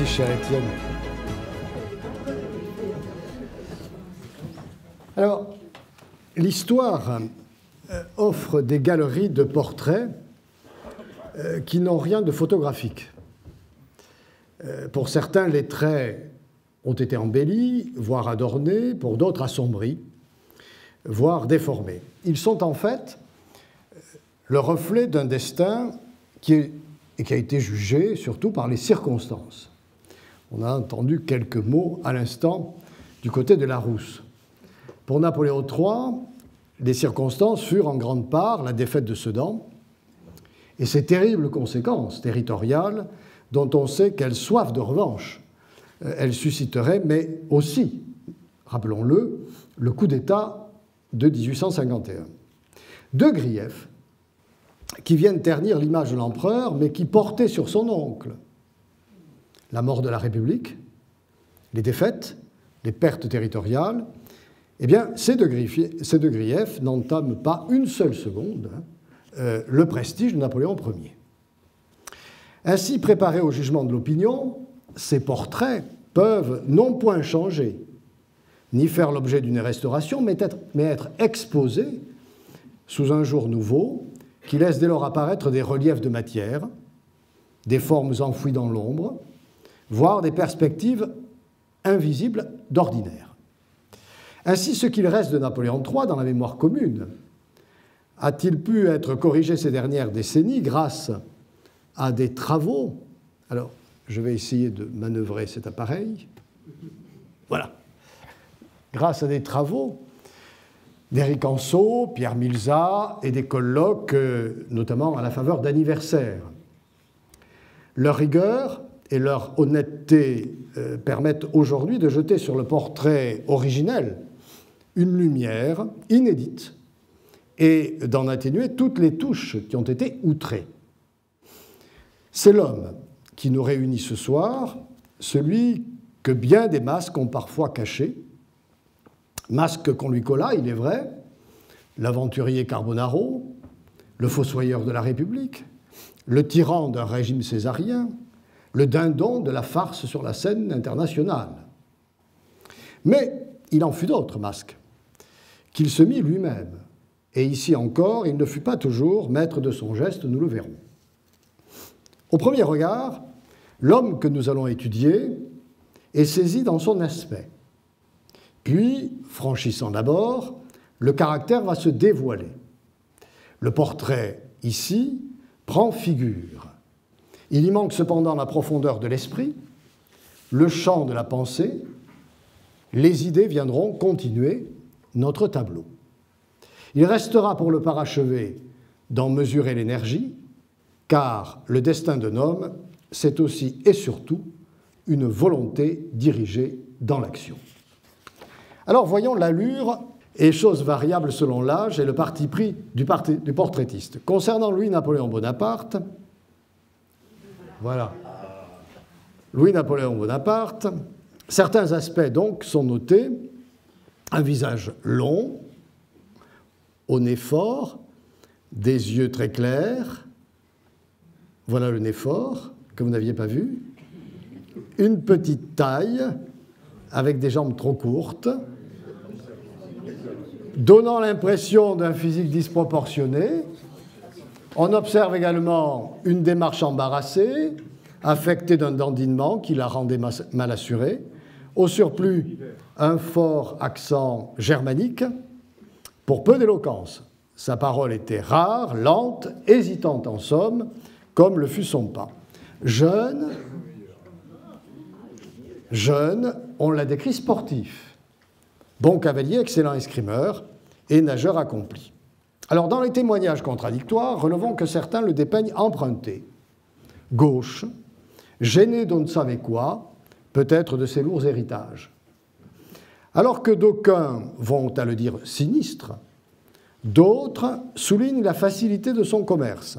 Merci, cher Étienne. Alors, l'histoire offre des galeries de portraits qui n'ont rien de photographique. Pour certains, les traits ont été embellis, voire adornés, pour d'autres assombris, voire déformés. Ils sont en fait le reflet d'un destin qui a été jugé surtout par les circonstances. On a entendu quelques mots à l'instant du côté de Larousse. Pour Napoléon III, les circonstances furent en grande part la défaite de Sedan et ses terribles conséquences territoriales dont on sait quelle soif de revanche elle susciterait, mais aussi, rappelons-le, le coup d'État de 1851. Deux griefs qui viennent ternir l'image de l'empereur, mais qui portaient sur son oncle la mort de la République, les défaites, les pertes territoriales. Eh bien, ces deux griefs n'entament pas une seule seconde le prestige de Napoléon Ier. Ainsi, préparés au jugement de l'opinion, ces portraits peuvent non point changer, ni faire l'objet d'une restauration, mais être exposés sous un jour nouveau, qui laisse dès lors apparaître des reliefs de matière, des formes enfouies dans l'ombre, voire des perspectives invisibles d'ordinaire. Ainsi, ce qu'il reste de Napoléon III dans la mémoire commune a-t-il pu être corrigé ces dernières décennies grâce à des travaux? Alors, je vais essayer de manœuvrer cet appareil. Voilà. Grâce à des travaux d'Éric Anceau, Pierre Milza et des colloques, notamment à la faveur d'anniversaires. Leur rigueur et leur honnêteté permettent aujourd'hui de jeter sur le portrait originel une lumière inédite et d'en atténuer toutes les touches qui ont été outrées. C'est l'homme qui nous réunit ce soir, celui que bien des masques ont parfois caché, masque qu'on lui colla, il est vrai, l'aventurier Carbonaro, le fossoyeur de la République, le tyran d'un régime césarien, le dindon de la farce sur la scène internationale. Mais il en fut d'autres masques, qu'il se mit lui-même. Et ici encore, il ne fut pas toujours maître de son geste, nous le verrons. Au premier regard, l'homme que nous allons étudier est saisi dans son aspect. Puis, franchissant d'abord, le caractère va se dévoiler. Le portrait, ici, prend figure. Il y manque cependant la profondeur de l'esprit, le champ de la pensée. Les idées viendront continuer notre tableau. Il restera pour le parachever d'en mesurer l'énergie, car le destin d'un homme, c'est aussi et surtout une volonté dirigée dans l'action. Alors voyons l'allure et choses variables selon l'âge et le parti pris du portraitiste. Concernant Louis-Napoléon Bonaparte, voilà, Louis-Napoléon Bonaparte, certains aspects donc sont notés, un visage long, au nez fort, des yeux très clairs, voilà le nez fort, que vous n'aviez pas vu, une petite taille, avec des jambes trop courtes, donnant l'impression d'un physique disproportionné. On observe également une démarche embarrassée, affectée d'un dandinement qui la rendait mal assurée. Au surplus, un fort accent germanique, pour peu d'éloquence. Sa parole était rare, lente, hésitante en somme, comme le fut son pas. Jeune, on l'a décrit sportif. Bon cavalier, excellent escrimeur et nageur accompli. Alors, dans les témoignages contradictoires, relevons que certains le dépeignent emprunté, gauche, gêné d'on ne savait quoi, peut-être de ses lourds héritages. Alors que d'aucuns vont à le dire sinistre, d'autres soulignent la facilité de son commerce,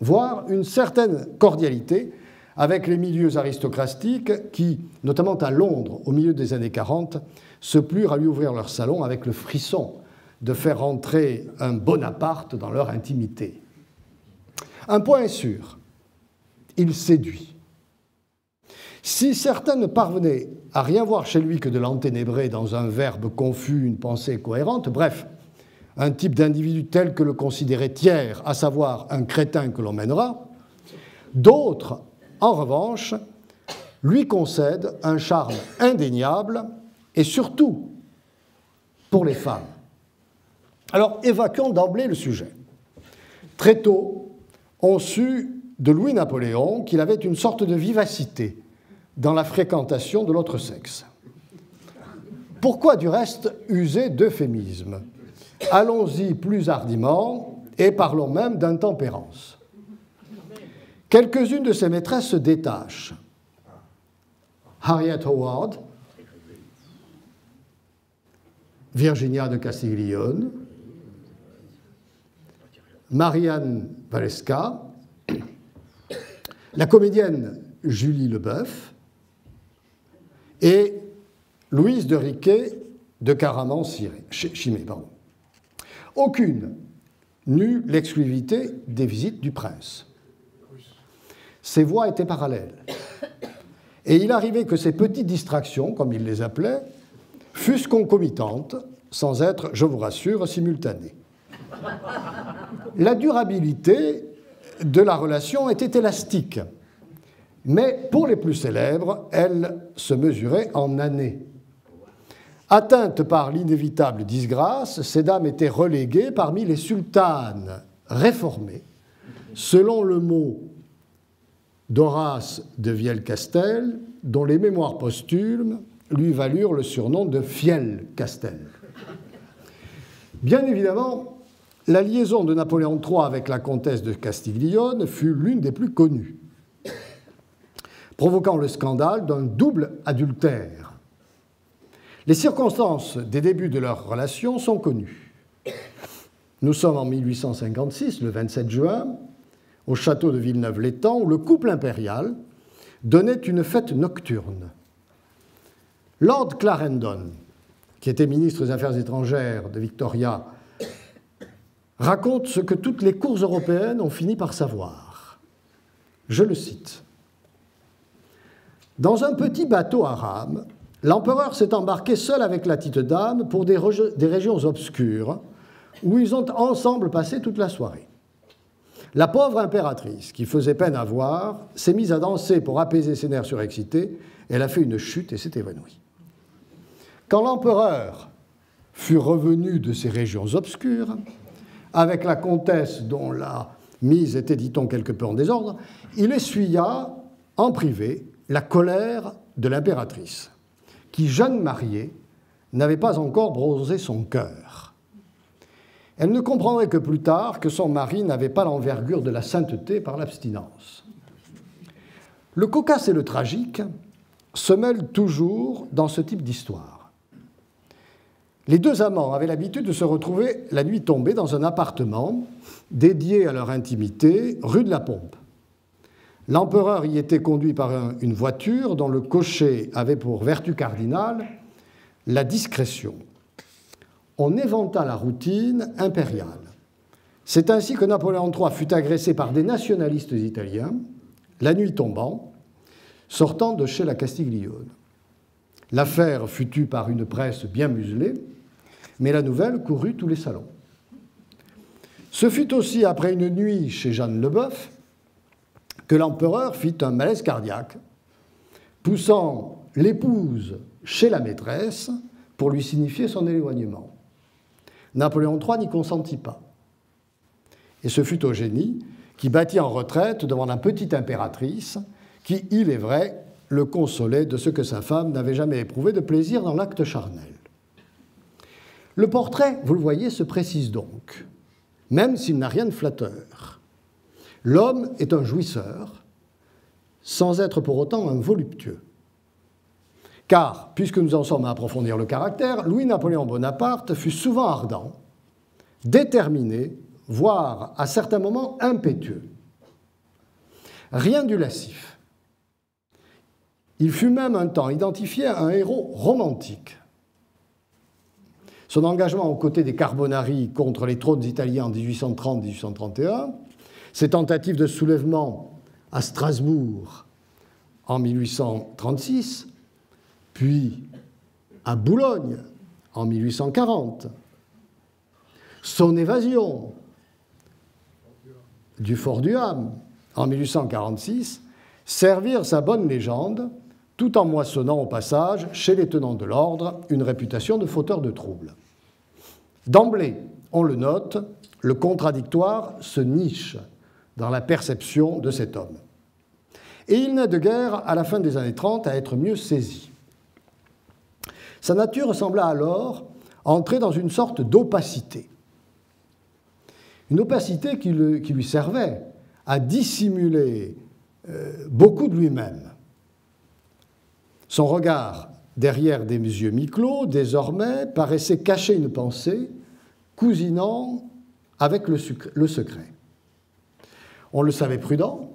voire une certaine cordialité avec les milieux aristocratiques qui, notamment à Londres, au milieu des années 40, se plurent à lui ouvrir leur salon avec le frisson de faire entrer un Bonaparte dans leur intimité. Un point est sûr, il séduit. Si certains ne parvenaient à rien voir chez lui que de l'enténébré dans un verbe confus, une pensée cohérente, bref, un type d'individu tel que le considérait Thiers, à savoir un crétin que l'on mènera, d'autres, en revanche, lui concèdent un charme indéniable et surtout pour les femmes. Alors, évacuons d'emblée le sujet. Très tôt, on sut de Louis-Napoléon qu'il avait une sorte de vivacité dans la fréquentation de l'autre sexe. Pourquoi, du reste, user d'euphémisme? Allons-y plus hardiment et parlons même d'intempérance. Quelques-unes de ses maîtresses se détachent. Harriet Howard, Virginia de Castiglione, Marianne Walewska, la comédienne Julie Leboeuf et Louise de Riquet de Caraman-Chimay. Aucune n'eut l'exclusivité des visites du prince. Ces voies étaient parallèles. Et il arrivait que ces petites distractions, comme il les appelait, fussent concomitantes, sans être, je vous rassure, simultanées. La durabilité de la relation était élastique, mais pour les plus célèbres, elle se mesurait en années. Atteintes par l'inévitable disgrâce, ces dames étaient reléguées parmi les sultanes réformées, selon le mot d'Horace de Viel-Castel, dont les mémoires posthumes lui valurent le surnom de Fiel-Castel. Bien évidemment, la liaison de Napoléon III avec la comtesse de Castiglione fut l'une des plus connues, provoquant le scandale d'un double adultère. Les circonstances des débuts de leur relation sont connues. Nous sommes en 1856, le 27 juin, au château de Villeneuve-l'Étang, où le couple impérial donnait une fête nocturne. Lord Clarendon, qui était ministre des Affaires étrangères de Victoria, raconte ce que toutes les cours européennes ont fini par savoir. Je le cite. Dans un petit bateau à rames, l'empereur s'est embarqué seul avec la petite dame pour des régions obscures où ils ont ensemble passé toute la soirée. La pauvre impératrice, qui faisait peine à voir, s'est mise à danser pour apaiser ses nerfs surexcités. Elle a fait une chute et s'est évanouie. Quand l'empereur fut revenu de ces régions obscures, avec la comtesse dont la mise était, dit-on, quelque peu en désordre, il essuya en privé la colère de l'impératrice, qui, jeune mariée, n'avait pas encore bronzé son cœur. Elle ne comprendrait que plus tard que son mari n'avait pas l'envergure de la sainteté par l'abstinence. Le cocasse et le tragique se mêlent toujours dans ce type d'histoire. Les deux amants avaient l'habitude de se retrouver la nuit tombée dans un appartement dédié à leur intimité, rue de la Pompe. L'empereur y était conduit par une voiture dont le cocher avait pour vertu cardinale la discrétion. On éventa la routine impériale. C'est ainsi que Napoléon III fut agressé par des nationalistes italiens, la nuit tombant, sortant de chez la Castiglione. L'affaire fut tue par une presse bien muselée, mais la nouvelle courut tous les salons. Ce fut aussi après une nuit chez Jeanne Leboeuf que l'empereur fit un malaise cardiaque, poussant l'épouse chez la maîtresse pour lui signifier son éloignement. Napoléon III n'y consentit pas. Et ce fut Eugénie qui battit en retraite devant la petite impératrice qui, il est vrai, le consolait de ce que sa femme n'avait jamais éprouvé de plaisir dans l'acte charnel. Le portrait, vous le voyez, se précise donc, même s'il n'a rien de flatteur. L'homme est un jouisseur, sans être pour autant un voluptueux. Car, puisque nous en sommes à approfondir le caractère, Louis-Napoléon Bonaparte fut souvent ardent, déterminé, voire à certains moments impétueux. Rien du lascif. Il fut même un temps identifié à un héros romantique. Son engagement aux côtés des Carbonari contre les trônes italiens en 1830-1831, ses tentatives de soulèvement à Strasbourg en 1836, puis à Boulogne en 1840, son évasion du fort du Ham en 1846 servirent sa bonne légende, tout en moissonnant au passage, chez les tenants de l'ordre, une réputation de fauteur de troubles. D'emblée, on le note, le contradictoire se niche dans la perception de cet homme. Et il n'est de guerre, à la fin des années 30, à être mieux saisi. Sa nature sembla alors entrer dans une sorte d'opacité. Une opacité qui lui servait à dissimuler beaucoup de lui-même. Son regard, derrière des yeux mi-clos, désormais, paraissait cacher une pensée, cousinant avec le secret. On le savait prudent,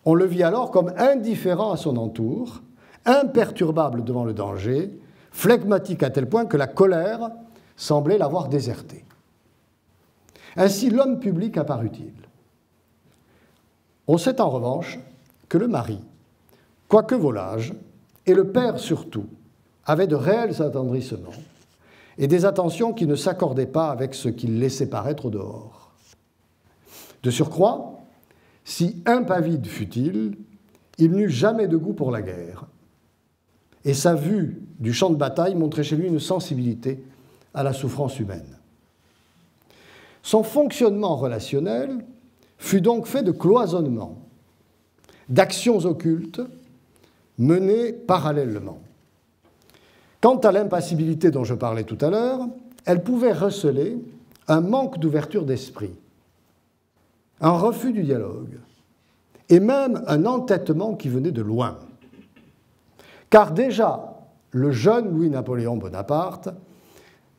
on le vit alors comme indifférent à son entour, imperturbable devant le danger, flegmatique à tel point que la colère semblait l'avoir déserté. Ainsi, l'homme public apparut-il. On sait en revanche que le mari, quoique volage, et le père surtout, avaient de réels attendrissements et des attentions qui ne s'accordaient pas avec ce qu'il laissait paraître au dehors. De surcroît, si impavide fût-il, il n'eut jamais de goût pour la guerre, et sa vue du champ de bataille montrait chez lui une sensibilité à la souffrance humaine. Son fonctionnement relationnel fut donc fait de cloisonnement, d'actions occultes menées parallèlement. Quant à l'impassibilité dont je parlais tout à l'heure, elle pouvait receler un manque d'ouverture d'esprit, un refus du dialogue, et même un entêtement qui venait de loin. Car déjà, le jeune Louis-Napoléon Bonaparte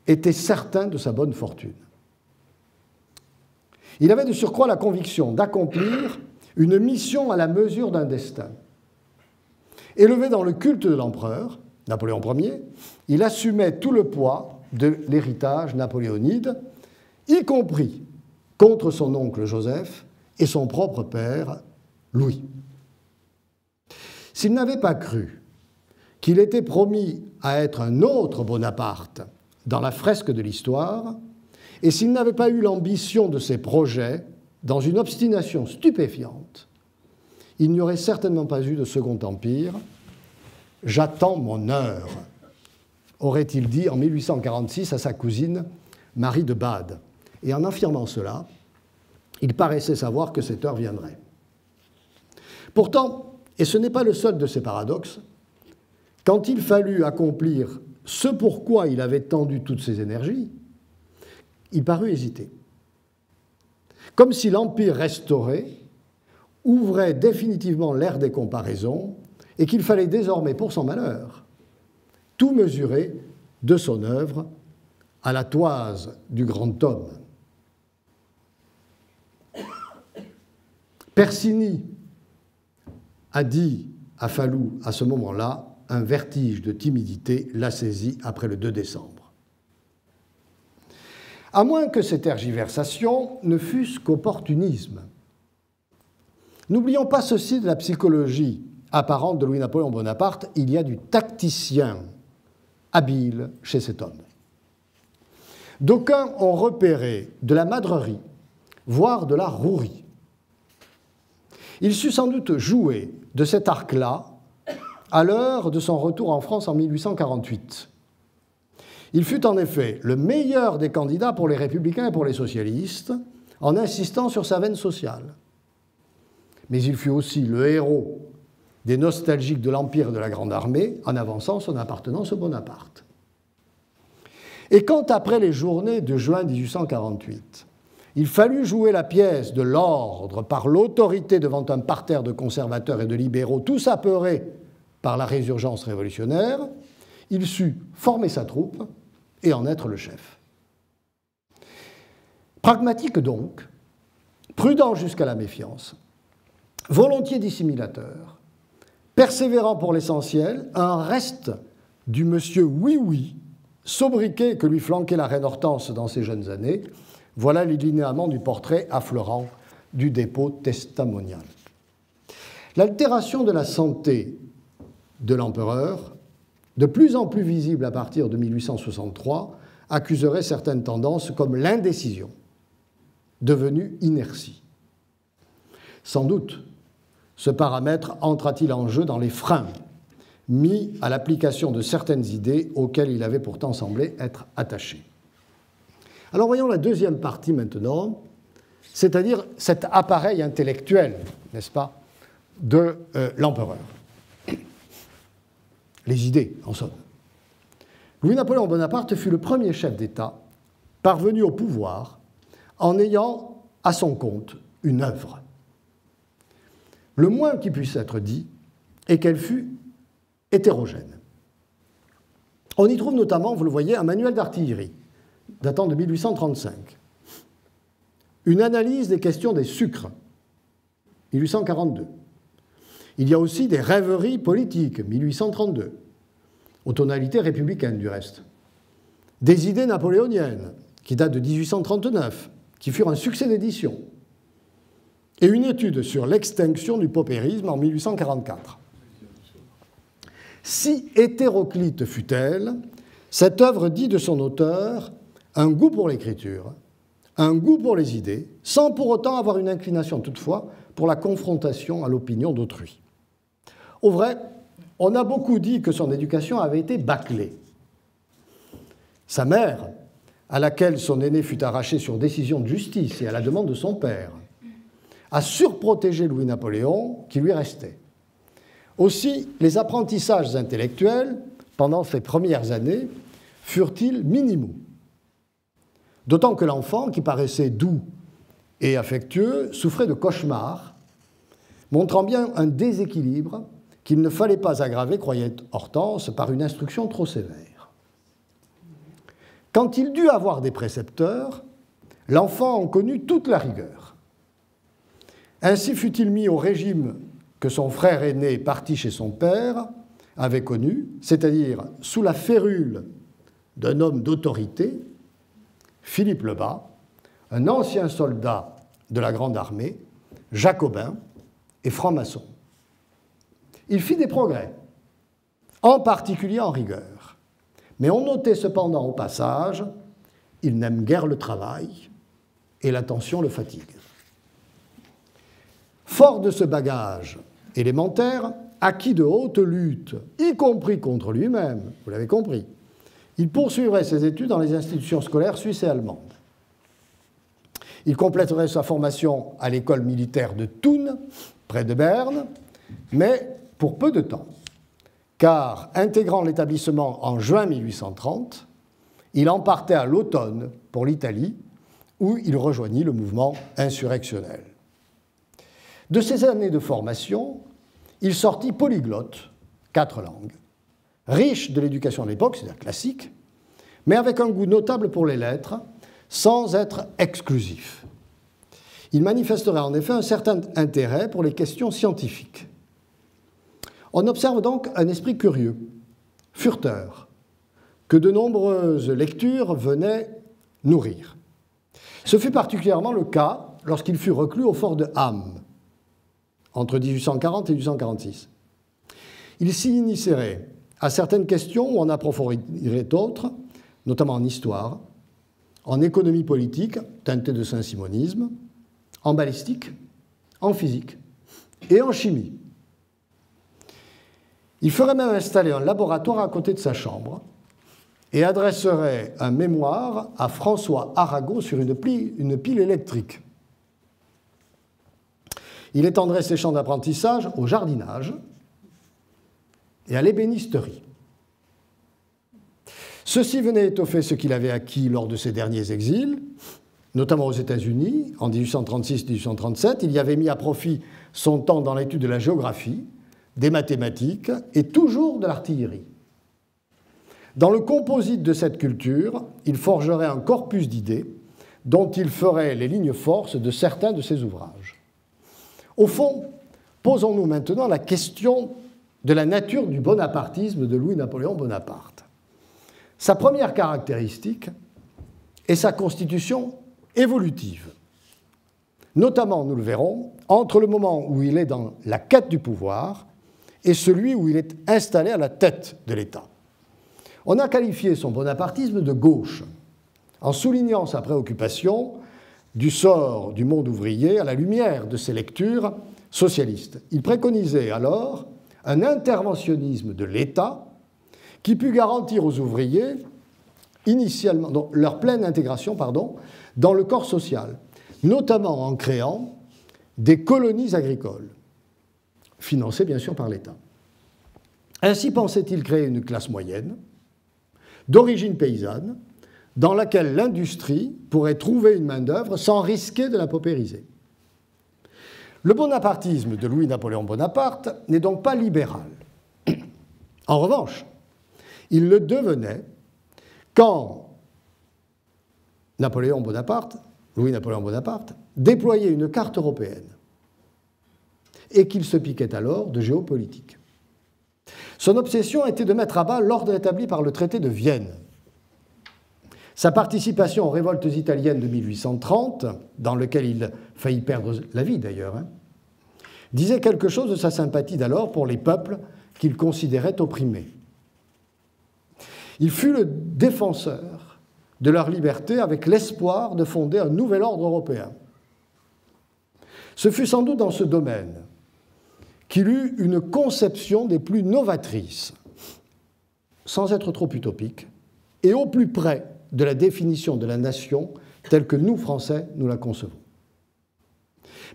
était certain de sa bonne fortune. Il avait de surcroît la conviction d'accomplir une mission à la mesure d'un destin. Élevé dans le culte de l'empereur, Napoléon Ier, il assumait tout le poids de l'héritage napoléonide, y compris contre son oncle Joseph et son propre père, Louis. S'il n'avait pas cru qu'il était promis à être un autre Bonaparte dans la fresque de l'histoire, et s'il n'avait pas eu l'ambition de ses projets dans une obstination stupéfiante, il n'y aurait certainement pas eu de Second Empire. J'attends mon heure, aurait-il dit en 1846 à sa cousine Marie de Bade. Et en affirmant cela, il paraissait savoir que cette heure viendrait. Pourtant, et ce n'est pas le seul de ces paradoxes, quand il fallut accomplir ce pourquoi il avait tendu toutes ses énergies, il parut hésiter. Comme si l'Empire restauré ouvrait définitivement l'ère des comparaisons et qu'il fallait désormais, pour son malheur, tout mesurer de son œuvre à la toise du grand homme. Persigny a dit à Falloux à ce moment-là, un vertige de timidité l'a saisi après le 2 décembre. À moins que ces tergiversations ne fussent qu'opportunisme. N'oublions pas ceci de la psychologie apparente de Louis-Napoléon Bonaparte, il y a du tacticien habile chez cet homme. D'aucuns ont repéré de la madrerie, voire de la rouerie. Il sut sans doute jouer de cet arc-là à l'heure de son retour en France en 1848. Il fut en effet le meilleur des candidats pour les républicains et pour les socialistes, en insistant sur sa veine sociale. Mais il fut aussi le héros des nostalgiques de l'Empire et de la Grande Armée, en avançant son appartenance au Bonaparte. Et quand, après les journées de juin 1848, il fallut jouer la pièce de l'ordre par l'autorité devant un parterre de conservateurs et de libéraux, tous apeurés par la résurgence révolutionnaire, il sut former sa troupe et en être le chef. Pragmatique donc, prudent jusqu'à la méfiance, volontiers dissimulateur, persévérant pour l'essentiel, un reste du monsieur oui-oui, sobriquet que lui flanquait la reine Hortense dans ses jeunes années, voilà les linéaments du portrait affleurant du dépôt testimonial. L'altération de la santé de l'empereur, de plus en plus visible à partir de 1863, accuserait certaines tendances comme l'indécision, devenue inertie. Sans doute, ce paramètre entra-t-il en jeu dans les freins mis à l'application de certaines idées auxquelles il avait pourtant semblé être attaché. Alors voyons la deuxième partie maintenant, c'est-à-dire cet appareil intellectuel, n'est-ce pas, de l'empereur. Les idées, en somme. Louis-Napoléon Bonaparte fut le premier chef d'État parvenu au pouvoir en ayant à son compte une œuvre. Le moins qui puisse être dit est qu'elle fut hétérogène. On y trouve notamment, vous le voyez, un manuel d'artillerie datant de 1835, une analyse des questions des sucres, 1842. Il y a aussi des rêveries politiques, 1832, aux tonalités républicaines du reste. Des idées napoléoniennes, qui datent de 1839, qui furent un succès d'édition. Et une étude sur l'extinction du paupérisme en 1844. Si hétéroclite fut-elle, cette œuvre dit de son auteur un goût pour l'écriture, un goût pour les idées, sans pour autant avoir une inclination toutefois pour la confrontation à l'opinion d'autrui. Au vrai, on a beaucoup dit que son éducation avait été bâclée. Sa mère, à laquelle son aîné fut arraché sur décision de justice et à la demande de son père, a surprotégé Louis-Napoléon qui lui restait. Aussi, les apprentissages intellectuels, pendant ces premières années, furent-ils minimaux. D'autant que l'enfant, qui paraissait doux et affectueux, souffrait de cauchemars, montrant bien un déséquilibre qu'il ne fallait pas aggraver, croyait Hortense, par une instruction trop sévère. Quand il dut avoir des précepteurs, l'enfant en connut toute la rigueur. Ainsi fut-il mis au régime que son frère aîné, parti chez son père, avait connu, c'est-à-dire sous la férule d'un homme d'autorité, Philippe le Bas, un ancien soldat de la Grande Armée, jacobin et franc-maçon. Il fit des progrès, en particulier en rigueur. Mais on notait cependant au passage, il n'aime guère le travail et l'attention le fatigue. Fort de ce bagage élémentaire, acquis de haute lutte, y compris contre lui-même, vous l'avez compris, il poursuivrait ses études dans les institutions scolaires suisses et allemandes. Il compléterait sa formation à l'école militaire de Thun, près de Berne, mais pour peu de temps, car, intégrant l'établissement en juin 1830, il en partait à l'automne pour l'Italie, où il rejoignit le mouvement insurrectionnel. De ces années de formation, il sortit polyglotte, 4 langues, riche de l'éducation de l'époque, c'est-à-dire classique, mais avec un goût notable pour les lettres, sans être exclusif. Il manifesterait en effet un certain intérêt pour les questions scientifiques. On observe donc un esprit curieux, furteur, que de nombreuses lectures venaient nourrir. Ce fut particulièrement le cas lorsqu'il fut reclus au fort de Ham, entre 1840 et 1846. Il s'y initierait à certaines questions ou en approfondirait d'autres, notamment en histoire, en économie politique, teintée de saint-simonisme, en balistique, en physique et en chimie. Il ferait même installer un laboratoire à côté de sa chambre et adresserait un mémoire à François Arago sur une pile électrique. Il étendrait ses champs d'apprentissage au jardinage et à l'ébénisterie. Ceci venait étoffer ce qu'il avait acquis lors de ses derniers exils, notamment aux États-Unis, en 1836-1837. Il y avait mis à profit son temps dans l'étude de la géographie, des mathématiques et toujours de l'artillerie. Dans le composite de cette culture, il forgerait un corpus d'idées dont il ferait les lignes forces de certains de ses ouvrages. Au fond, posons-nous maintenant la question de la nature du bonapartisme de Louis-Napoléon Bonaparte. Sa première caractéristique est sa constitution évolutive. notamment, nous le verrons, entre le moment où il est dans la quête du pouvoir et celui où il est installé à la tête de l'État. On a qualifié son bonapartisme de gauche, en soulignant sa préoccupation du sort du monde ouvrier à la lumière de ses lectures socialistes. Il préconisait alors un interventionnisme de l'État qui put garantir aux ouvriers initialement leur pleine intégration dans le corps social, notamment en créant des colonies agricoles, financées bien sûr par l'État. Ainsi pensait-il créer une classe moyenne, d'origine paysanne, dans laquelle l'industrie pourrait trouver une main-d'œuvre sans risquer de la paupériser. Le bonapartisme de Louis-Napoléon Bonaparte n'est donc pas libéral. En revanche, il le devenait quand Louis-Napoléon Bonaparte, déployait une carte européenne et qu'il se piquait alors de géopolitique. Son obsession était de mettre à bas l'ordre établi par le traité de Vienne. Sa participation aux révoltes italiennes de 1830, dans lesquelles il faillit perdre la vie d'ailleurs, disait quelque chose de sa sympathie d'alors pour les peuples qu'il considérait opprimés. Il fut le défenseur de leur liberté avec l'espoir de fonder un nouvel ordre européen. Ce fut sans doute dans ce domaine qu'il eut une conception des plus novatrices, sans être trop utopique, et au plus près de la définition de la nation telle que nous, Français, nous la concevons.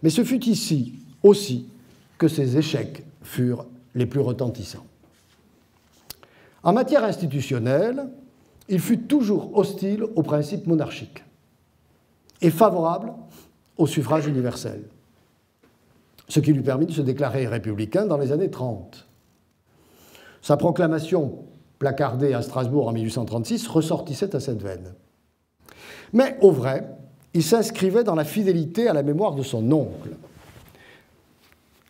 Mais ce fut ici aussi que ses échecs furent les plus retentissants. En matière institutionnelle, il fut toujours hostile au principe monarchique et favorable au suffrage universel, ce qui lui permit de se déclarer républicain dans les années 30. Sa proclamation placardée à Strasbourg en 1836 ressortissait à cette veine. Mais au vrai, il s'inscrivait dans la fidélité à la mémoire de son oncle.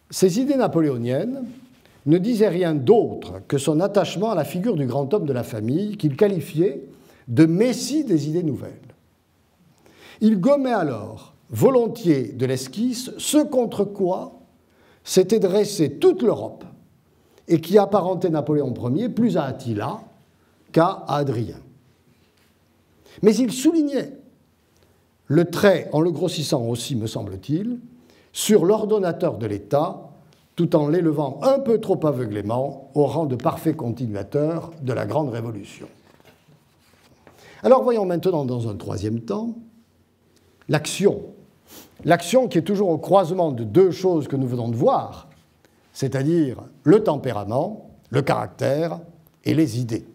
Ses idées napoléoniennes ne disaient rien d'autre que son attachement à la figure du grand homme de la famille, qu'il qualifiait de messie des idées nouvelles. Il gommait alors volontiers de l'esquisse ce contre quoi s'était dressée toute l'Europe et qui apparentait Napoléon Ier plus à Attila qu'à Adrien. Mais il soulignait le trait, en le grossissant aussi, me semble-t-il, sur l'ordonnateur de l'État, tout en l'élevant un peu trop aveuglément au rang de parfait continuateur de la Grande Révolution. Alors voyons maintenant, dans un troisième temps, l'action. L'action qui est toujours au croisement de deux choses que nous venons de voir, c'est-à-dire le tempérament, le caractère et les idées.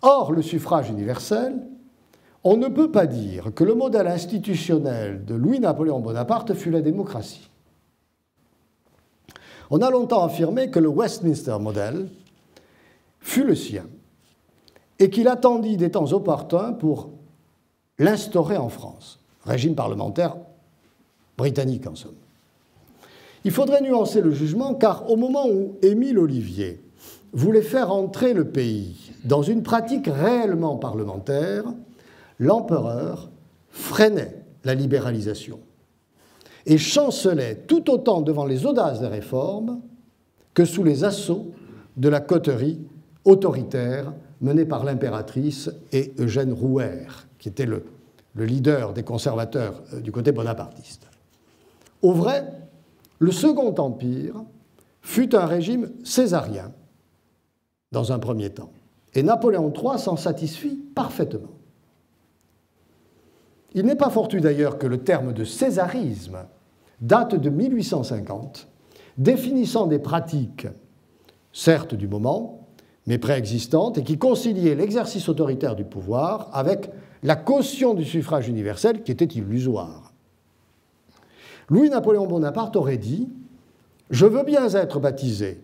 Or, le suffrage universel, on ne peut pas dire que le modèle institutionnel de Louis-Napoléon Bonaparte fut la démocratie. On a longtemps affirmé que le Westminster Model fut le sien et qu'il attendit des temps opportuns pour l'instaurer en France, régime parlementaire britannique en somme. Il faudrait nuancer le jugement car au moment où Émile Ollivier voulait faire entrer le pays dans une pratique réellement parlementaire, l'empereur freinait la libéralisation et chancelait tout autant devant les audaces des réformes que sous les assauts de la coterie autoritaire menée par l'impératrice et Eugène Rouher, qui était le leader des conservateurs du côté bonapartiste. Au vrai, le Second Empire fut un régime césarien dans un premier temps, et Napoléon III s'en satisfit parfaitement. Il n'est pas fortuit d'ailleurs que le terme de césarisme date de 1850, définissant des pratiques, certes du moment, mais préexistantes, et qui conciliaient l'exercice autoritaire du pouvoir avec la caution du suffrage universel qui était illusoire. Louis-Napoléon Bonaparte aurait dit « Je veux bien être baptisé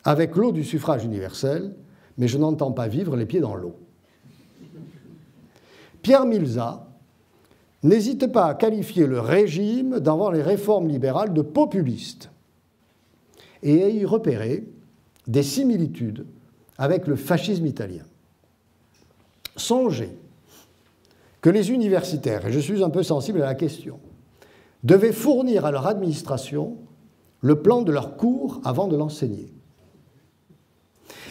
avec l'eau du suffrage universel, mais je n'entends pas vivre les pieds dans l'eau. » Pierre Milza n'hésite pas à qualifier le régime d'avant les réformes libérales de populiste et à y repérer des similitudes avec le fascisme italien. Songez que les universitaires, et je suis un peu sensible à la question, devaient fournir à leur administration le plan de leur cours avant de l'enseigner.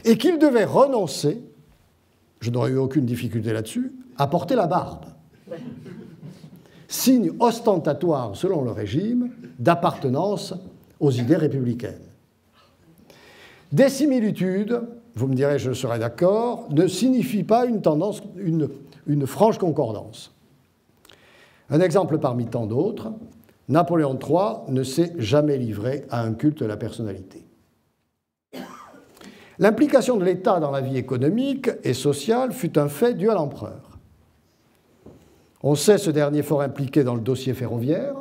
Et qu'ils devaient renoncer, je n'aurais eu aucune difficulté là-dessus, à porter la barbe. Signe ostentatoire, selon le régime, d'appartenance aux idées républicaines. Des similitudes, vous me direz, je serai d'accord, ne signifient pas une tendance, une franche concordance. Un exemple parmi tant d'autres, Napoléon III ne s'est jamais livré à un culte de la personnalité. L'implication de l'État dans la vie économique et sociale fut un fait dû à l'empereur. On sait ce dernier fort impliqué dans le dossier ferroviaire,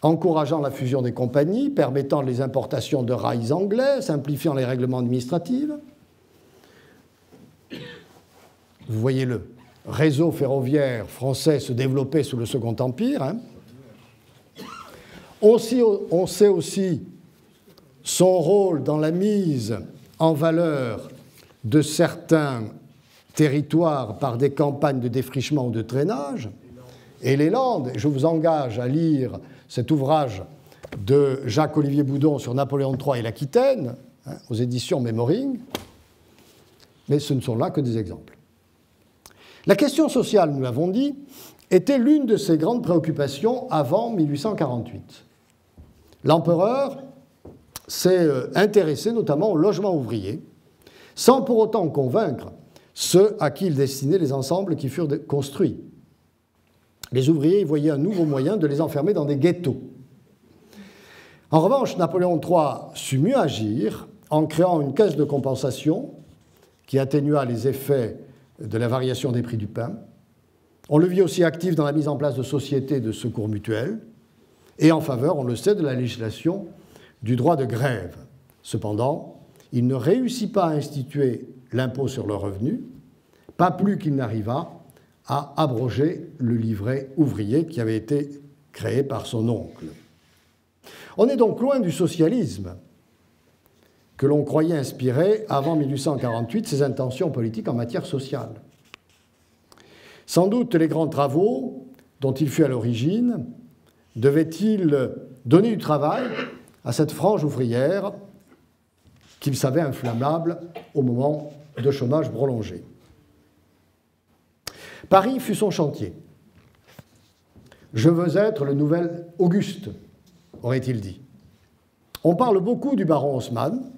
encourageant la fusion des compagnies, permettant les importations de rails anglais, simplifiant les règlements administratifs. Vous voyez le réseau ferroviaire français se développer sous le Second Empire. Hein. On sait aussi son rôle dans la mise en valeur de certains territoires par des campagnes de défrichement ou de traînage. Et les Landes, je vous engage à lire cet ouvrage de Jacques-Olivier Boudon sur Napoléon III et l'Aquitaine, hein, aux éditions Memoring, mais ce ne sont là que des exemples. La question sociale, nous l'avons dit, était l'une de ses grandes préoccupations avant 1848. L'empereur s'est intéressé notamment au logement ouvrier, sans pour autant convaincre ceux à qui il destinait les ensembles qui furent construits. Les ouvriers y voyaient un nouveau moyen de les enfermer dans des ghettos. En revanche, Napoléon III sut mieux agir en créant une caisse de compensation qui atténua les effets de la variation des prix du pain. On le vit aussi actif dans la mise en place de sociétés de secours mutuels et en faveur, on le sait, de la législation du droit de grève. Cependant, il ne réussit pas à instituer l'impôt sur le revenu, pas plus qu'il n'arriva à abroger le livret ouvrier qui avait été créé par son oncle. On est donc loin du socialisme que l'on croyait inspirer avant 1848 ses intentions politiques en matière sociale. Sans doute les grands travaux dont il fut à l'origine devaient-ils donner du travail à cette frange ouvrière qu'il savait inflammable au moment de chômage prolongé. Paris fut son chantier. Je veux être le nouvel Auguste, aurait-il dit. On parle beaucoup du baron Haussmann.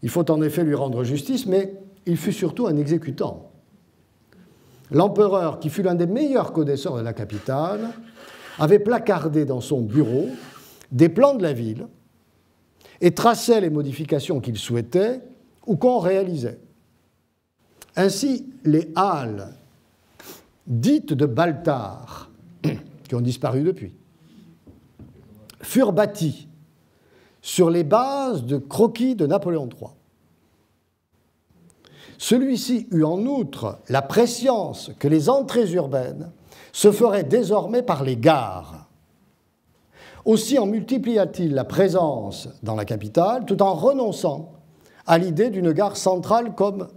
Il faut en effet lui rendre justice, mais il fut surtout un exécutant. L'empereur, qui fut l'un des meilleurs connaisseurs de la capitale, avait placardé dans son bureau des plans de la ville et traçait les modifications qu'il souhaitait ou qu'on réalisait. Ainsi, les halles dites de Baltard, qui ont disparu depuis, furent bâties sur les bases de croquis de Napoléon III. Celui-ci eut en outre la prescience que les entrées urbaines se feraient désormais par les gares. Aussi en multiplia-t-il la présence dans la capitale, tout en renonçant à l'idée d'une gare centrale comme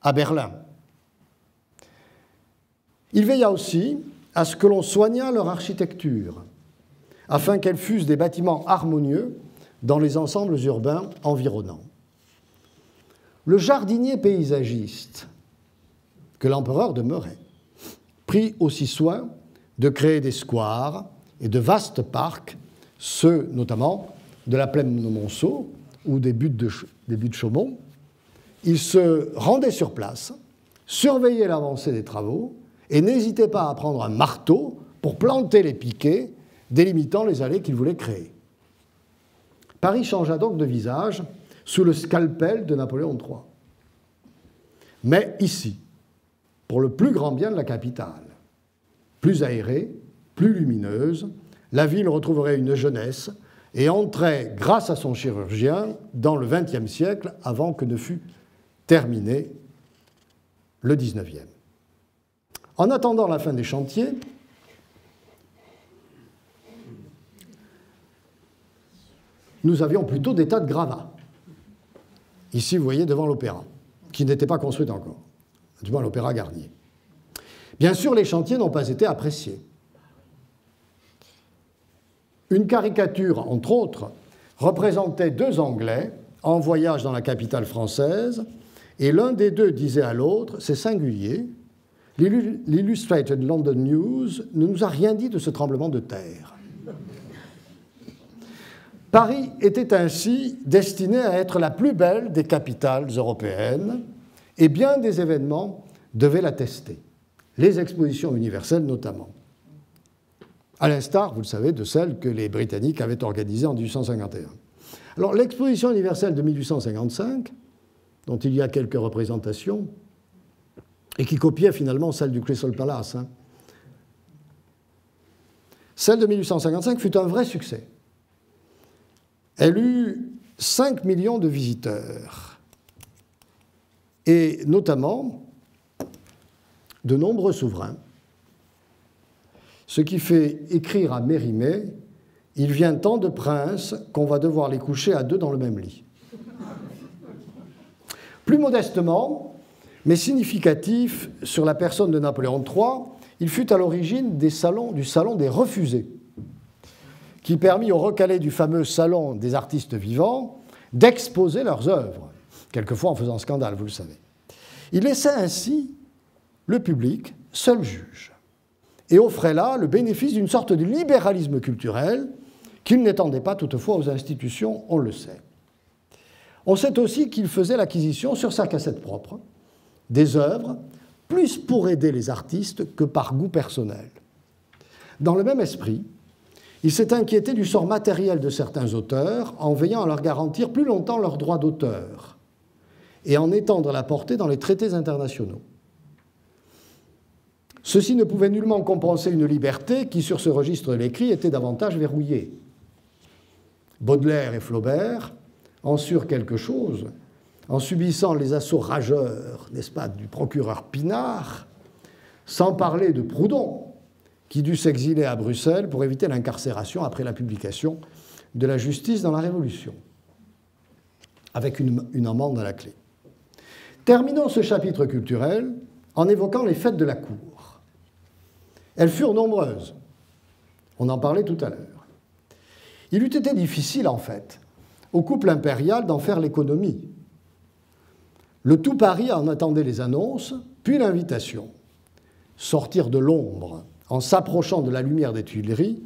à Berlin. Il veilla aussi à ce que l'on soignât leur architecture, afin qu'elles fussent des bâtiments harmonieux dans les ensembles urbains environnants. Le jardinier paysagiste que l'empereur demeurait prit aussi soin de créer des squares et de vastes parcs, ceux notamment de la plaine de Monceau ou des buttes de Chaumont. Il se rendait sur place, surveillait l'avancée des travaux et n'hésitait pas à prendre un marteau pour planter les piquets délimitant les allées qu'il voulait créer. Paris changea donc de visage sous le scalpel de Napoléon III. Mais ici, pour le plus grand bien de la capitale, plus aérée, plus lumineuse, la ville retrouverait une jeunesse et entrait, grâce à son chirurgien, dans le XXe siècle, avant que ne fût terminé le XIXe. En attendant la fin des chantiers, nous avions plutôt des tas de gravats. Ici, vous voyez, devant l'opéra, qui n'était pas construit encore, du moins l'opéra Garnier. Bien sûr, les chantiers n'ont pas été appréciés. Une caricature, entre autres, représentait deux Anglais en voyage dans la capitale française, et l'un des deux disait à l'autre « C'est singulier, l'Illustrated London News ne nous a rien dit de ce tremblement de terre. » Paris était ainsi destiné à être la plus belle des capitales européennes, et bien des événements devaient l'attester, les expositions universelles notamment, à l'instar, vous le savez, de celles que les Britanniques avaient organisées en 1851. Alors, l'exposition universelle de 1855, dont il y a quelques représentations, et qui copiait finalement celle du Crystal Palace, celle de 1855 fut un vrai succès. Elle eut 5 millions de visiteurs, et notamment de nombreux souverains, ce qui fait écrire à Mérimée « Il vient tant de princes qu'on va devoir les coucher à deux dans le même lit ». Plus modestement, mais significatif sur la personne de Napoléon III, il fut à l'origine du salon des refusés, qui permit aux recalés du fameux salon des artistes vivants d'exposer leurs œuvres, quelquefois en faisant scandale, vous le savez. Il laissait ainsi le public seul juge et offrait là le bénéfice d'une sorte de libéralisme culturel qu'il n'étendait pas toutefois aux institutions, on le sait. On sait aussi qu'il faisait l'acquisition sur sa cassette propre des œuvres, plus pour aider les artistes que par goût personnel. Dans le même esprit, il s'est inquiété du sort matériel de certains auteurs en veillant à leur garantir plus longtemps leurs droits d'auteur et en étendre la portée dans les traités internationaux. Ceci ne pouvait nullement compenser une liberté qui, sur ce registre de l'écrit, était davantage verrouillée. Baudelaire et Flaubert en surent quelque chose en subissant les assauts rageurs, n'est-ce pas, du procureur Pinard, sans parler de Proudhon, qui dut s'exiler à Bruxelles pour éviter l'incarcération après la publication de La Justice dans la Révolution, avec une amende à la clé. Terminons ce chapitre culturel en évoquant les fêtes de la cour. Elles furent nombreuses. On en parlait tout à l'heure. Il eût été difficile, en fait, au couple impérial d'en faire l'économie. Le tout Paris en attendait les annonces, puis l'invitation. Sortir de l'ombre en s'approchant de la lumière des Tuileries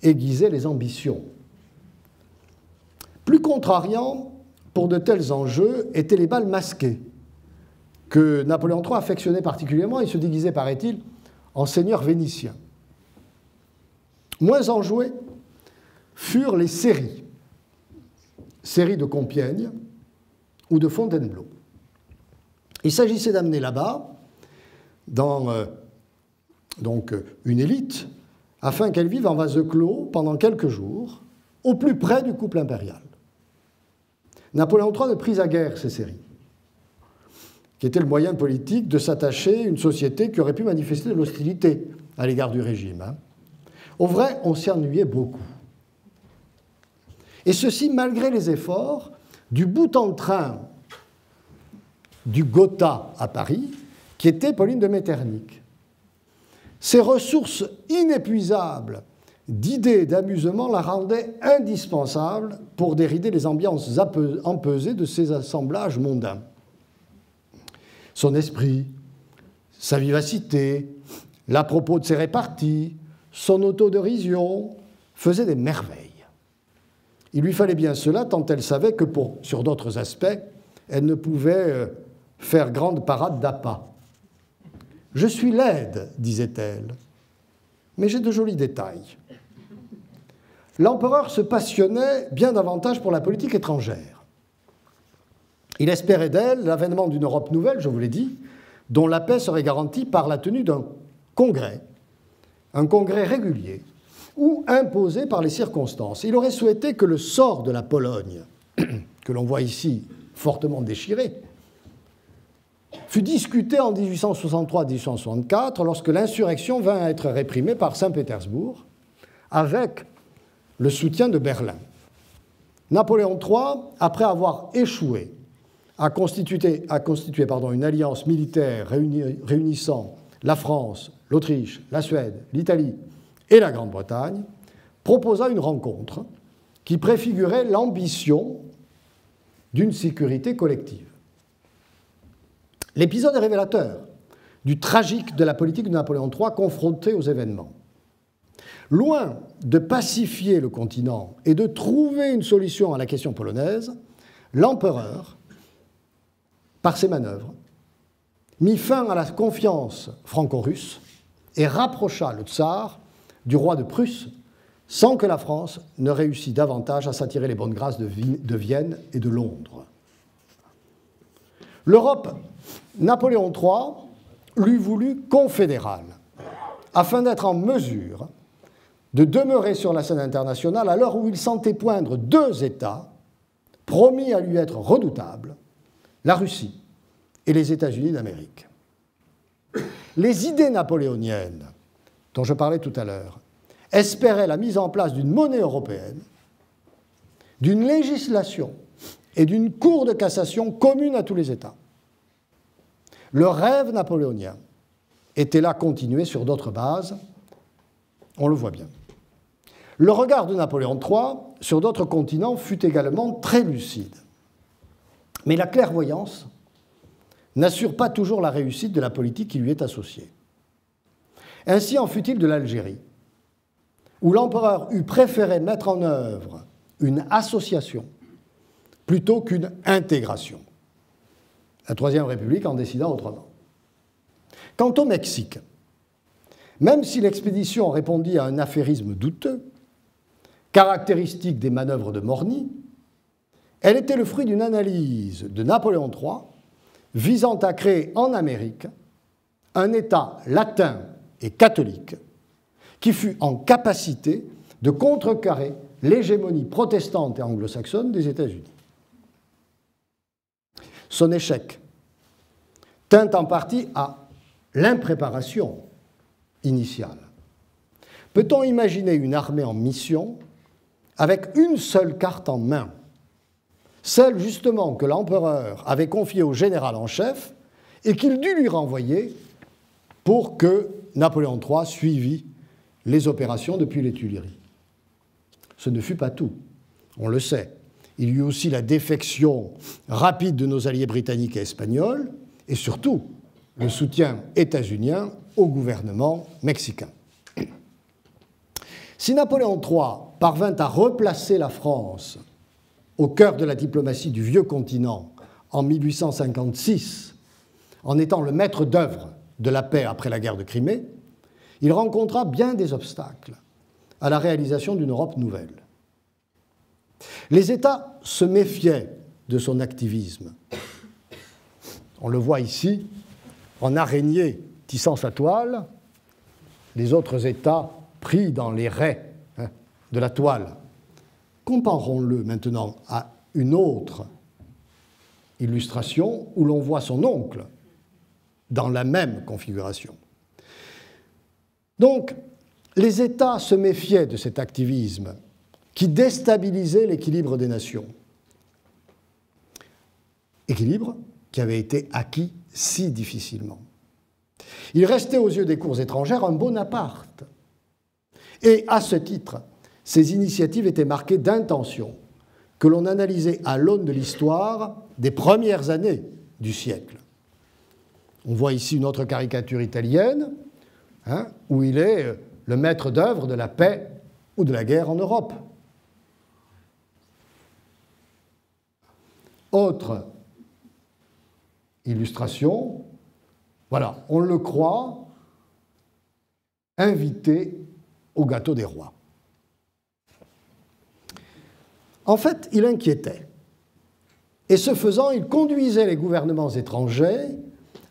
aiguisait les ambitions. Plus contrariant pour de tels enjeux étaient les bals masqués, que Napoléon III affectionnait particulièrement. Il se déguisait, paraît-il, en seigneur vénitien. Moins enjouées furent les séries de Compiègne ou de Fontainebleau. Il s'agissait d'amener là-bas, dans une élite, afin qu'elle vive en vase clos pendant quelques jours, au plus près du couple impérial. Napoléon III ne prisa guère ces séries, qui était le moyen politique de s'attacher à une société qui aurait pu manifester de l'hostilité à l'égard du régime. Au vrai, on s'y ennuyait beaucoup. Et ceci malgré les efforts du bout en train du Gotha à Paris, qui était Pauline de Metternich. Ses ressources inépuisables d'idées et d'amusement la rendaient indispensable pour dérider les ambiances empesées de ces assemblages mondains. Son esprit, sa vivacité, l'à propos de ses réparties, son autodérision faisaient des merveilles. Il lui fallait bien cela tant elle savait que, sur d'autres aspects, elle ne pouvait faire grande parade d'appât. « Je suis laide, disait-elle, mais j'ai de jolis détails. » L'empereur se passionnait bien davantage pour la politique étrangère. Il espérait d'elle l'avènement d'une Europe nouvelle, je vous l'ai dit, dont la paix serait garantie par la tenue d'un congrès, un congrès régulier, ou imposé par les circonstances. Il aurait souhaité que le sort de la Pologne, que l'on voit ici fortement déchiré, fut discuté en 1863-1864 lorsque l'insurrection vint à être réprimée par Saint-Pétersbourg avec le soutien de Berlin. Napoléon III, après avoir échoué à constituer une alliance militaire réunissant la France, l'Autriche, la Suède, l'Italie et la Grande-Bretagne, proposa une rencontre qui préfigurait l'ambition d'une sécurité collective. L'épisode est révélateur du tragique de la politique de Napoléon III confrontée aux événements. Loin de pacifier le continent et de trouver une solution à la question polonaise, l'empereur, par ses manœuvres, mit fin à la confiance franco-russe et rapprocha le tsar du roi de Prusse sans que la France ne réussît davantage à s'attirer les bonnes grâces de Vienne et de Londres. L'Europe, Napoléon III l'eût voulu confédérale, afin d'être en mesure de demeurer sur la scène internationale à l'heure où il sentait poindre deux États promis à lui être redoutables, la Russie et les États-Unis d'Amérique. Les idées napoléoniennes, dont je parlais tout à l'heure, espéraient la mise en place d'une monnaie européenne, d'une législation et d'une cour de cassation commune à tous les États. Le rêve napoléonien était là continué sur d'autres bases, on le voit bien. Le regard de Napoléon III sur d'autres continents fut également très lucide. Mais la clairvoyance n'assure pas toujours la réussite de la politique qui lui est associée. Ainsi en fut-il de l'Algérie, où l'empereur eût préféré mettre en œuvre une association plutôt qu'une intégration. La Troisième République en décida autrement. Quant au Mexique, même si l'expédition répondit à un affairisme douteux, caractéristique des manœuvres de Morny, elle était le fruit d'une analyse de Napoléon III visant à créer en Amérique un État latin et catholique qui fut en capacité de contrecarrer l'hégémonie protestante et anglo-saxonne des États-Unis. Son échec tint en partie à l'impréparation initiale. Peut-on imaginer une armée en mission avec une seule carte en main, celle justement que l'empereur avait confiée au général en chef et qu'il dut lui renvoyer pour que Napoléon III suivît les opérations depuis les Tuileries? Ce ne fut pas tout, on le sait. Il y eut aussi la défection rapide de nos alliés britanniques et espagnols, et surtout le soutien états-unien au gouvernement mexicain. Si Napoléon III parvint à replacer la France au cœur de la diplomatie du vieux continent en 1856, en étant le maître d'œuvre de la paix après la guerre de Crimée, il rencontra bien des obstacles à la réalisation d'une Europe nouvelle. Les États se méfiaient de son activisme. On le voit ici, en araignée tissant sa toile, les autres États pris dans les raies de la toile. Comparons-le maintenant à une autre illustration où l'on voit son oncle dans la même configuration. Donc, les États se méfiaient de cet activisme qui déstabilisait l'équilibre des nations. Équilibre qui avait été acquis si difficilement. Il restait aux yeux des cours étrangères un Bonaparte. Et à ce titre, ces initiatives étaient marquées d'intentions que l'on analysait à l'aune de l'histoire des premières années du siècle. On voit ici une autre caricature italienne, où il est le maître d'œuvre de la paix ou de la guerre en Europe. Autre illustration, voilà, on le croit invité au gâteau des rois. En fait, il inquiétait. Et ce faisant, il conduisait les gouvernements étrangers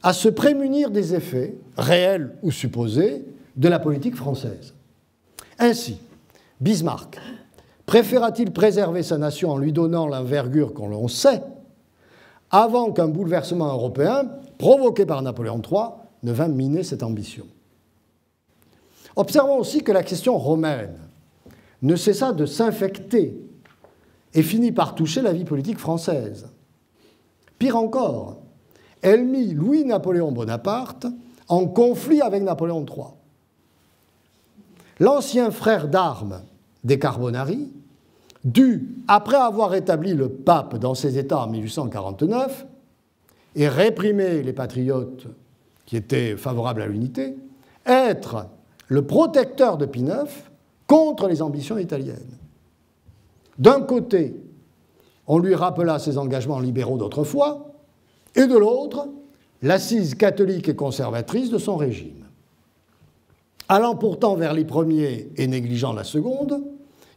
à se prémunir des effets, réels ou supposés, de la politique française. Ainsi, Bismarck préféra-t-il préserver sa nation en lui donnant l'envergure qu'on l'on sait, avant qu'un bouleversement européen, provoqué par Napoléon III, ne vînt miner cette ambition. Observons aussi que la question romaine ne cessa de s'infecter et finit par toucher la vie politique française. Pire encore, elle mit Louis-Napoléon Bonaparte en conflit avec Napoléon III. L'ancien frère d'armes des Carbonari dut, après avoir établi le pape dans ses États en 1849 et réprimer les patriotes qui étaient favorables à l'unité, être le protecteur de Pie IX contre les ambitions italiennes. D'un côté, on lui rappela ses engagements libéraux d'autrefois, et de l'autre, l'assise catholique et conservatrice de son régime. Allant pourtant vers les premiers et négligeant la seconde,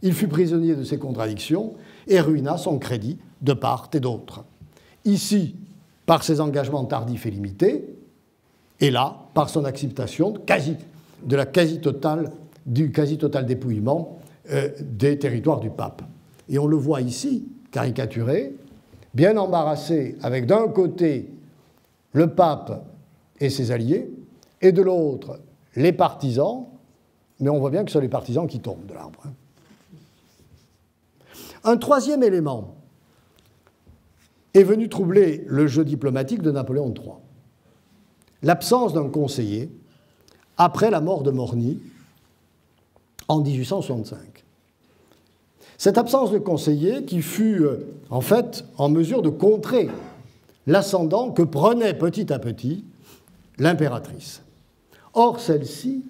il fut prisonnier de ses contradictions et ruina son crédit de part et d'autre. Ici, par ses engagements tardifs et limités, et là, par son acceptation du quasi-total dépouillement des territoires du pape. Et on le voit ici, caricaturé, bien embarrassé, avec d'un côté le pape et ses alliés, et de l'autre les partisans, mais on voit bien que ce sont les partisans qui tombent de l'arbre. Un troisième élément est venu troubler le jeu diplomatique de Napoléon III. L'absence d'un conseiller après la mort de Morny en 1865. Cette absence de conseiller qui fut en fait en mesure de contrer l'ascendant que prenait petit à petit l'impératrice. Or, celle-ci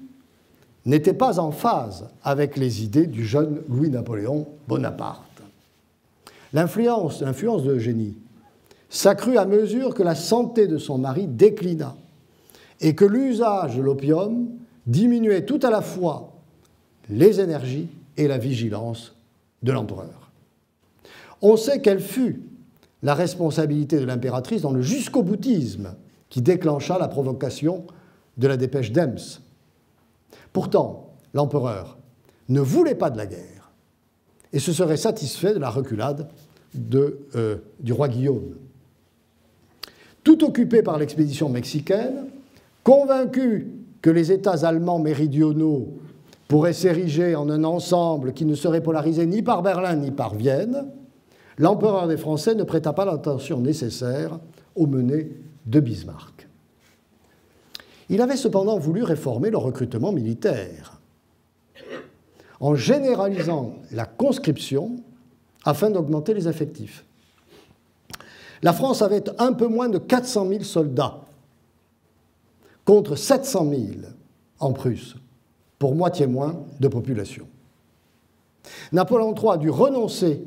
n'était pas en phase avec les idées du jeune Louis-Napoléon Bonaparte. L'influence de Eugénie s'accrut à mesure que la santé de son mari déclina et que l'usage de l'opium diminuait tout à la fois les énergies et la vigilance de l'empereur. On sait quelle fut la responsabilité de l'impératrice dans le jusqu'au-boutisme qui déclencha la provocation de la dépêche d'Ems. Pourtant, l'empereur ne voulait pas de la guerre et se serait satisfait de la reculade du roi Guillaume. Tout occupé par l'expédition mexicaine, convaincu que les États allemands méridionaux pourraient s'ériger en un ensemble qui ne serait polarisé ni par Berlin ni par Vienne, l'empereur des Français ne prêta pas l'attention nécessaire aux menées de Bismarck. Il avait cependant voulu réformer le recrutement militaire en généralisant la conscription afin d'augmenter les effectifs. La France avait un peu moins de 400 000 soldats contre 700 000 en Prusse, pour moitié moins de population. Napoléon III a dû renoncer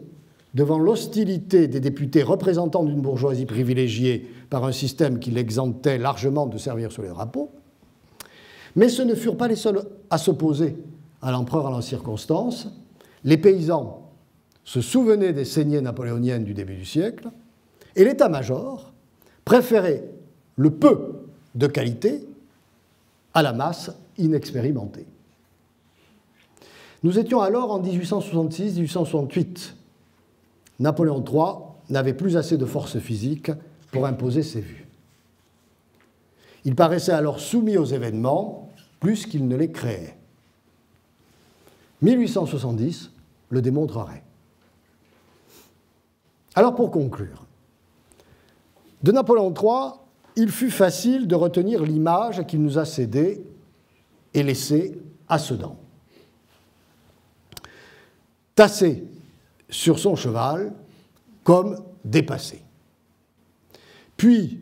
devant l'hostilité des députés représentants d'une bourgeoisie privilégiée par un système qui l'exemptait largement de servir sous les drapeaux, mais ce ne furent pas les seuls à s'opposer à l'empereur en la circonstance. Les paysans se souvenaient des saignées napoléoniennes du début du siècle, et l'état-major préférait le peu de qualité à la masse inexpérimentée. Nous étions alors en 1866-1868. Napoléon III n'avait plus assez de force physique pour imposer ses vues. Il paraissait alors soumis aux événements plus qu'il ne les créait. 1870 le démontrerait. Alors pour conclure, de Napoléon III, il fut facile de retenir l'image qu'il nous a cédée et laissée à Sedan. Tassé sur son cheval comme dépassé. Puis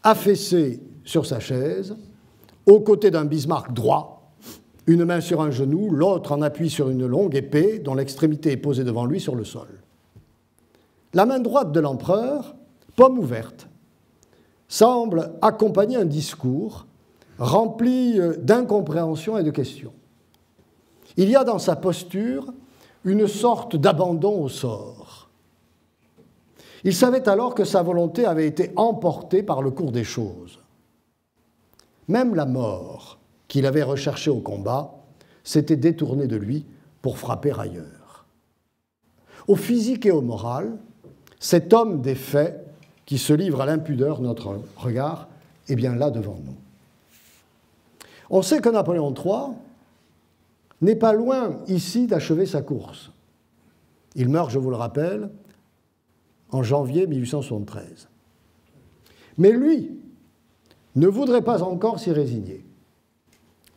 affaissé sur sa chaise, aux côtés d'un Bismarck droit, une main sur un genou, l'autre en appui sur une longue épée dont l'extrémité est posée devant lui sur le sol. La main droite de l'empereur, paume ouverte, semble accompagner un discours rempli d'incompréhension et de questions. Il y a dans sa posture une sorte d'abandon au sort. Il savait alors que sa volonté avait été emportée par le cours des choses. Même la mort qu'il avait recherchée au combat s'était détournée de lui pour frapper ailleurs. Au physique et au moral, cet homme des faits qui se livre à l'impudeur de notre regard est bien là devant nous. On sait que Napoléon III n'est pas loin ici d'achever sa course. Il meurt, je vous le rappelle, en janvier 1873. Mais lui ne voudrait pas encore s'y résigner.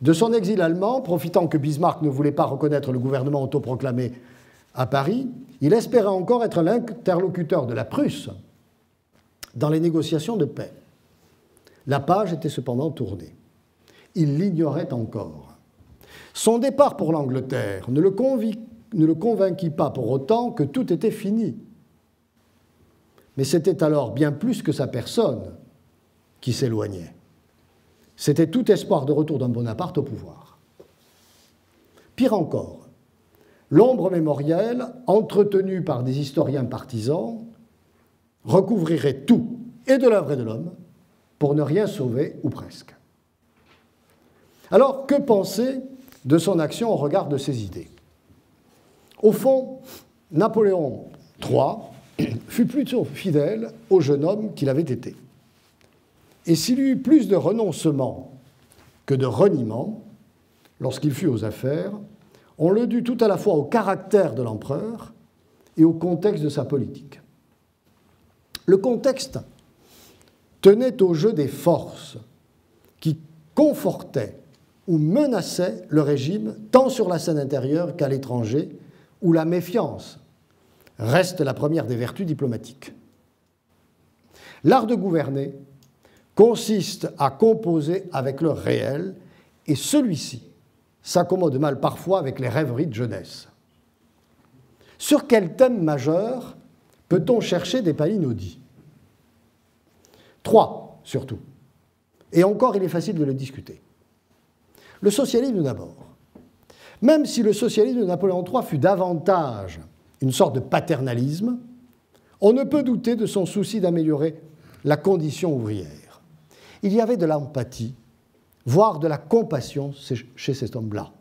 De son exil allemand, profitant que Bismarck ne voulait pas reconnaître le gouvernement autoproclamé à Paris, il espérait encore être l'interlocuteur de la Prusse dans les négociations de paix. La page était cependant tournée. Il l'ignorait encore. Son départ pour l'Angleterre ne le convainquit pas pour autant que tout était fini. Mais c'était alors bien plus que sa personne qui s'éloignait. C'était tout espoir de retour d'un Bonaparte au pouvoir. Pire encore, l'ombre mémorielle, entretenue par des historiens partisans, recouvrirait tout, et de l'œuvre et de l'homme, pour ne rien sauver, ou presque. Alors, que penser de son action au regard de ses idées? Au fond, Napoléon III fut plutôt fidèle au jeune homme qu'il avait été. Et s'il eut plus de renoncement que de reniement, lorsqu'il fut aux affaires, on le dut tout à la fois au caractère de l'empereur et au contexte de sa politique. Le contexte tenait au jeu des forces qui confortaient ou menaçaient le régime tant sur la scène intérieure qu'à l'étranger, où la méfiance reste la première des vertus diplomatiques. L'art de gouverner consiste à composer avec le réel, et celui-ci s'accommode mal parfois avec les rêveries de jeunesse. Sur quel thème majeur peut-on chercher des palinodies? 3, surtout. Et encore, il est facile de le discuter. Le socialisme d'abord. Même si le socialisme de Napoléon III fut davantage une sorte de paternalisme, on ne peut douter de son souci d'améliorer la condition ouvrière. Il y avait de l'empathie, voire de la compassion chez cet homme-là.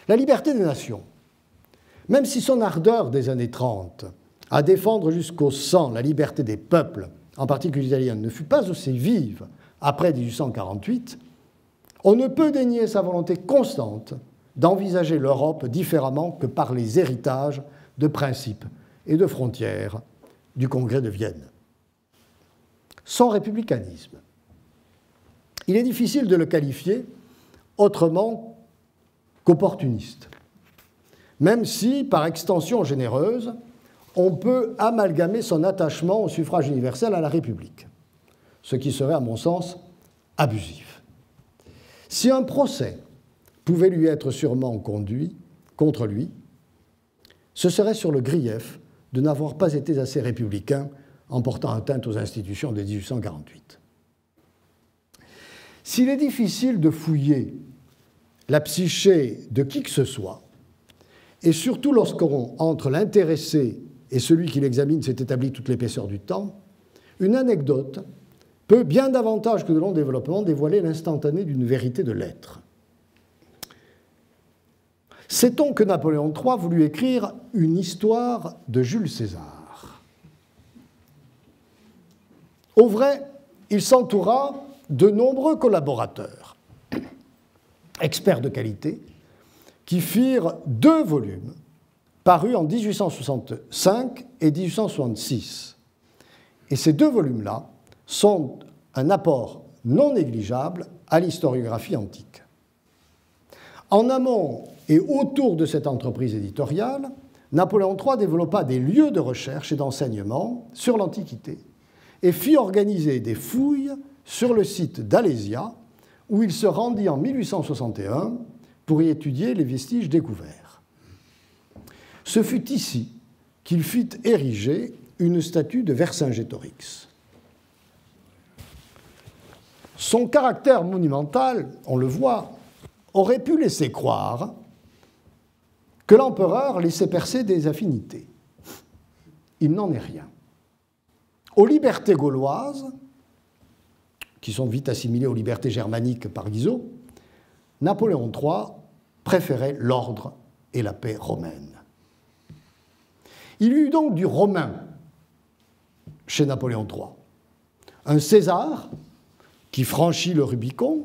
La liberté des nations, même si son ardeur des années 30 à défendre jusqu'au sang la liberté des peuples, en particulier italiens, ne fut pas aussi vive après 1848, on ne peut dénier sa volonté constante d'envisager l'Europe différemment que par les héritages de principes et de frontières du Congrès de Vienne. Son républicanisme, il est difficile de le qualifier autrement qu'opportuniste, même si, par extension généreuse, on peut amalgamer son attachement au suffrage universel à la République, ce qui serait, à mon sens, abusif. Si un procès pouvait lui être sûrement conduit contre lui, ce serait sur le grief de n'avoir pas été assez républicain en portant atteinte aux institutions de 1848. S'il est difficile de fouiller la psyché de qui que ce soit, et surtout lorsqu'on, entre l'intéressé et celui qui l'examine, s'est établi toute l'épaisseur du temps, une anecdote peut, bien davantage que de longs développements, dévoiler l'instantané d'une vérité de l'être. Sait-on que Napoléon III voulut écrire une histoire de Jules César? Au vrai, il s'entoura de nombreux collaborateurs, experts de qualité, qui firent 2 volumes parus en 1865 et 1866. Et ces 2 volumes-là sont un apport non négligeable à l'historiographie antique. En amont et autour de cette entreprise éditoriale, Napoléon III développa des lieux de recherche et d'enseignement sur l'Antiquité et fit organiser des fouilles sur le site d'Alésia, où il se rendit en 1861 pour y étudier les vestiges découverts. Ce fut ici qu'il fit ériger une statue de Vercingétorix. Son caractère monumental, on le voit, aurait pu laisser croire que l'empereur laissait percer des affinités. Il n'en est rien. Aux libertés gauloises, qui sont vite assimilées aux libertés germaniques par Guizot, Napoléon III préférait l'ordre et la paix romaine. Il y eut donc du romain chez Napoléon III. Un César qui franchit le Rubicon,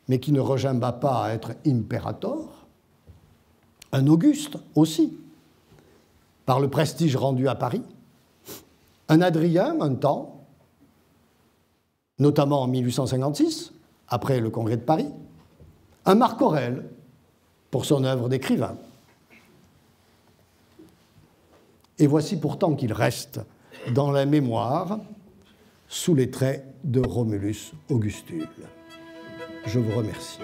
mais qui ne regimba pas à être impérator. Un Auguste aussi, par le prestige rendu à Paris. Un Adrien, un temps, notamment en 1856, après le Congrès de Paris, un Marc Aurèle pour son œuvre d'écrivain. Et voici pourtant qu'il reste dans la mémoire sous les traits de Romulus Augustule. Je vous remercie.